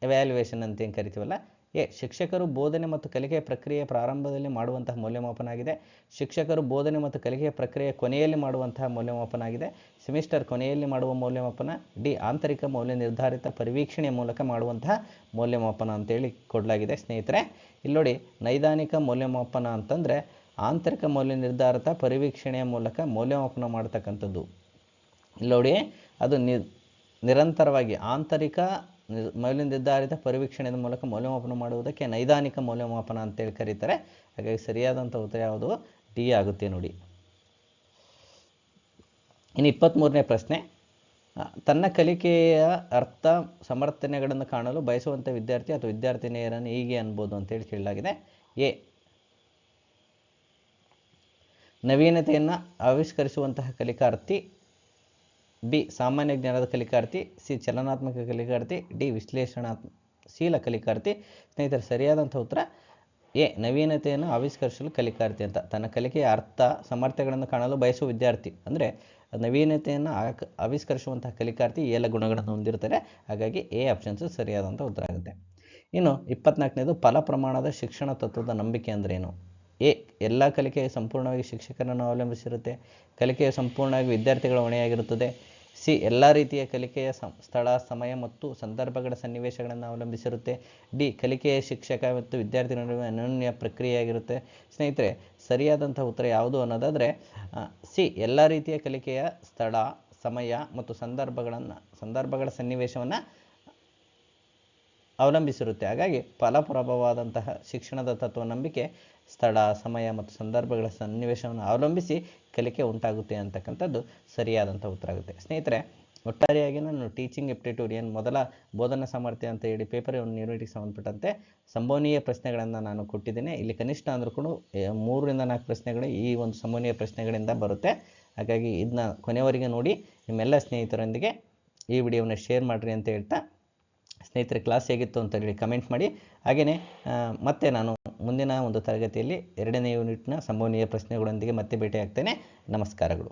ಎವ್ಯಾಲ್ಯುಯೇಷನ್ ಅಂತ ಏನು ಕರಿತೀವಲ್ಲ. ಎ ಶಿಕ್ಷಕರು ಬೋಧನೆ ಮತ್ತು ಕಲಿಕೆಯ ಪ್ರಕ್ರಿಯೆಯ ಪ್ರಾರಂಭದಲ್ಲಿ ಮಾಡುವಂತಹ ಮೌಲ್ಯಮಾಪನ ಆಗಿದೆ. ಶಿಕ್ಷಕರು ಬೋಧನೆ ಮತ್ತು ಕಲಿಕೆಯ ಪ್ರಕ್ರಿಯೆಯ ಕೊನೆಯಲ್ಲಿ ಮಾಡುವಂತಹ ಮೌಲ್ಯಮಾಪನ ಆಗಿದೆ. ಸೆಮಿಸ್ಟರ್ ಕೊನೆಯಲ್ಲಿ ಮಾಡುವ ಮೌಲ್ಯಮಾಪನ. ಡಿ ಆಂತರಿಕ ಮೌಲ್ಯ ನಿರ್ಧಾರಿತ ಪರಿವೀಕ್ಷಣೆಯ ಮೂಲಕ ಮಾಡುವಂತಹ ಮೌಲ್ಯಮಾಪನ ಅಂತೇಳಿ ಕೊಡಲಾಗಿದೆ. ಸ್ನೇಹಿತರೆ, ಇಲ್ಲಿ ನೋಡಿ, ನೈದಾನಿಕ ಮೌಲ್ಯಮಾಪನ ಅಂತಂದರೆ ಆಂತರಿಕ ಮೌಲ್ಯ ನಿರ್ಧಾರಿತ ಪರಿವೀಕ್ಷಣೆಯ ಮೂಲಕ ಮೌಲ್ಯಮಾಪನ ಮಾಡ್ತಕ್ಕಂಥದ್ದು. ಇಲ್ಲಿ ನೋಡಿ, ಅದು ನಿರಂತರವಾಗಿ ಆಂತರಿಕ ಮೌಲ್ಯ ನಿರ್ಧಾರಿತ ಪರಿವೀಕ್ಷಣೆಯ ಮೂಲಕ ಮೌಲ್ಯಮಾಪನ ಮಾಡುವುದಕ್ಕೆ ನೈದಾನಿಕ ಮೌಲ್ಯಮಾಪನ ಅಂತೇಳಿ ಕರೀತಾರೆ. ಹಾಗಾಗಿ ಸರಿಯಾದಂಥ ಉತ್ತರ ಯಾವುದು? ಡಿ ಆಗುತ್ತೆ ನೋಡಿ. ಇನ್ನು 23ನೇ ಪ್ರಶ್ನೆ, ತನ್ನ ಕಲಿಕೆಯ ಅರ್ಥ ಸಮರ್ಥನೆಗಳನ್ನು ಕಾಣಲು ಬಯಸುವಂಥ ವಿದ್ಯಾರ್ಥಿ ಅಥವಾ ವಿದ್ಯಾರ್ಥಿನಿಯರನ್ನು ಹೀಗೆ ಅನ್ಬೋದು ಅಂತೇಳಿ ಕೇಳಲಾಗಿದೆ. ಎ ನವೀನತೆಯನ್ನು ಆವಿಷ್ಕರಿಸುವಂತಹ ಕಲಿಕಾರ್ಥಿ, ಬಿ ಸಾಮಾನ್ಯ ಜ್ಞಾನದ ಕಲಿಕಾರ್ಥಿ, ಸಿ ಚಲನಾತ್ಮಕ ಕಲಿಕಾರ್ಥಿ, ಡಿ ವಿಶ್ಲೇಷಣಾಶೀಲ ಕಲಿಕಾರ್ಥಿ. ಸ್ನೇಹಿತರೆ, ಸರಿಯಾದಂಥ ಉತ್ತರ ಎ ನವೀನತೆಯನ್ನು ಆವಿಷ್ಕರಿಸಲು ಕಲಿಕಾರ್ಥಿ ಅಂತ. ತನ್ನ ಕಲಿಕೆಯ ಅರ್ಥ ಸಾಮರ್ಥ್ಯಗಳನ್ನು ಕಾಣಲು ಬಯಸುವ ವಿದ್ಯಾರ್ಥಿ ಅಂದರೆ ನವೀನತೆಯನ್ನು ಆವಿಷ್ಕರಿಸುವಂತಹ ಕಲಿಕಾರ್ಥಿ ಎಲ್ಲ ಗುಣಗಳನ್ನು ಹೊಂದಿರ್ತಾರೆ. ಹಾಗಾಗಿ ಎ ಆಪ್ಷನ್ಸು ಸರಿಯಾದಂಥ ಉತ್ತರ ಆಗುತ್ತೆ. ಇನ್ನು 24ನೇದು, ಫಲ ಪ್ರಮಾಣದ ಶಿಕ್ಷಣ ತತ್ವದ ನಂಬಿಕೆ ಅಂದ್ರೇನು? ಎ ಎಲ್ಲ ಕಲಿಕೆಯು ಸಂಪೂರ್ಣವಾಗಿ ಶಿಕ್ಷಕರನ್ನು ಅವಲಂಬಿಸಿರುತ್ತೆ. ಕಲಿಕೆಯು ಸಂಪೂರ್ಣವಾಗಿ ವಿದ್ಯಾರ್ಥಿಗಳ ಹೊಣೆಯಾಗಿರುತ್ತದೆ. ಸಿ ಎಲ್ಲ ರೀತಿಯ ಕಲಿಕೆಯ ಸ್ಥಳ, ಸಮಯ ಮತ್ತು ಸಂದರ್ಭಗಳ ಸನ್ನಿವೇಶಗಳನ್ನು ಅವಲಂಬಿಸಿರುತ್ತೆ. ಡಿ ಕಲಿಕೆಯ ಶಿಕ್ಷಕ ಮತ್ತು ವಿದ್ಯಾರ್ಥಿಗಳ ನಡುವೆ ಅನನ್ಯ ಪ್ರಕ್ರಿಯೆಯಾಗಿರುತ್ತೆ. ಸ್ನೇಹಿತರೆ, ಸರಿಯಾದಂಥ ಉತ್ತರ ಯಾವುದು ಅನ್ನೋದಾದರೆ ಸಿ ಎಲ್ಲ ರೀತಿಯ ಕಲಿಕೆಯ ಸ್ಥಳ, ಸಮಯ ಮತ್ತು ಸಂದರ್ಭಗಳ ಸನ್ನಿವೇಶವನ್ನು ಅವಲಂಬಿಸಿರುತ್ತೆ. ಹಾಗಾಗಿ ಫಲಪ್ರಭವಾದಂತಹ ಶಿಕ್ಷಣದ ತತ್ವ ನಂಬಿಕೆ ಸ್ಥಳ, ಸಮಯ ಮತ್ತು ಸಂದರ್ಭಗಳ ಸನ್ನಿವೇಶವನ್ನು ಅವಲಂಬಿಸಿ ಕಲಿಕೆ ಉಂಟಾಗುತ್ತೆ ಅಂತಕ್ಕಂಥದ್ದು ಸರಿಯಾದಂಥ ಉತ್ತರ ಆಗುತ್ತೆ. ಸ್ನೇಹಿತರೆ, ಒಟ್ಟಾರೆಯಾಗಿ ನಾನು ಟೀಚಿಂಗ್ ಎಪ್ಟಿಟ್ಯೂಡ್ ಮೊದಲ ಬೋಧನಾ ಸಾಮರ್ಥ್ಯ ಅಂತ ಹೇಳಿ ಪೇಪರ್ 1 ಯೂನಿಟ್ಗೆ ಸಂಬಂಧಪಟ್ಟಂತೆ ಸಂಭವನೀಯ ಪ್ರಶ್ನೆಗಳನ್ನು ನಾನು ಕೊಟ್ಟಿದ್ದೇನೆ. ಇಲ್ಲಿ ಕನಿಷ್ಠ ಅಂದರೂ ಕೂಡ 3ರಿಂದ 4 ಪ್ರಶ್ನೆಗಳು ಈ ಒಂದು ಸಂಭವನೀಯ ಪ್ರಶ್ನೆಗಳಿಂದ ಬರುತ್ತೆ. ಹಾಗಾಗಿ ಇದನ್ನ ಕೊನೆಯವರೆಗೆ ನೋಡಿ ನಿಮ್ಮೆಲ್ಲ ಸ್ನೇಹಿತರೊಂದಿಗೆ ಈ ವಿಡಿಯೋವನ್ನು ಶೇರ್ ಮಾಡಿರಿ ಅಂತ ಹೇಳ್ತಾ, ಸ್ನೇಹಿತರೆ ಕ್ಲಾಸ್ ಹೇಗಿತ್ತು ಅಂತ ಹೇಳಿ ಕಮೆಂಟ್ ಮಾಡಿ. ಹಾಗೆಯೇ ಮತ್ತೆ ನಾನು ಮುಂದಿನ ಒಂದು ತರಗತಿಯಲ್ಲಿ 2ನೇ ಯೂನಿಟ್ನ ಸಂಭವನೀಯ ಪ್ರಶ್ನೆಗಳೊಂದಿಗೆ ಮತ್ತೆ ಭೇಟಿ ಆಗ್ತೇನೆ. ನಮಸ್ಕಾರಗಳು.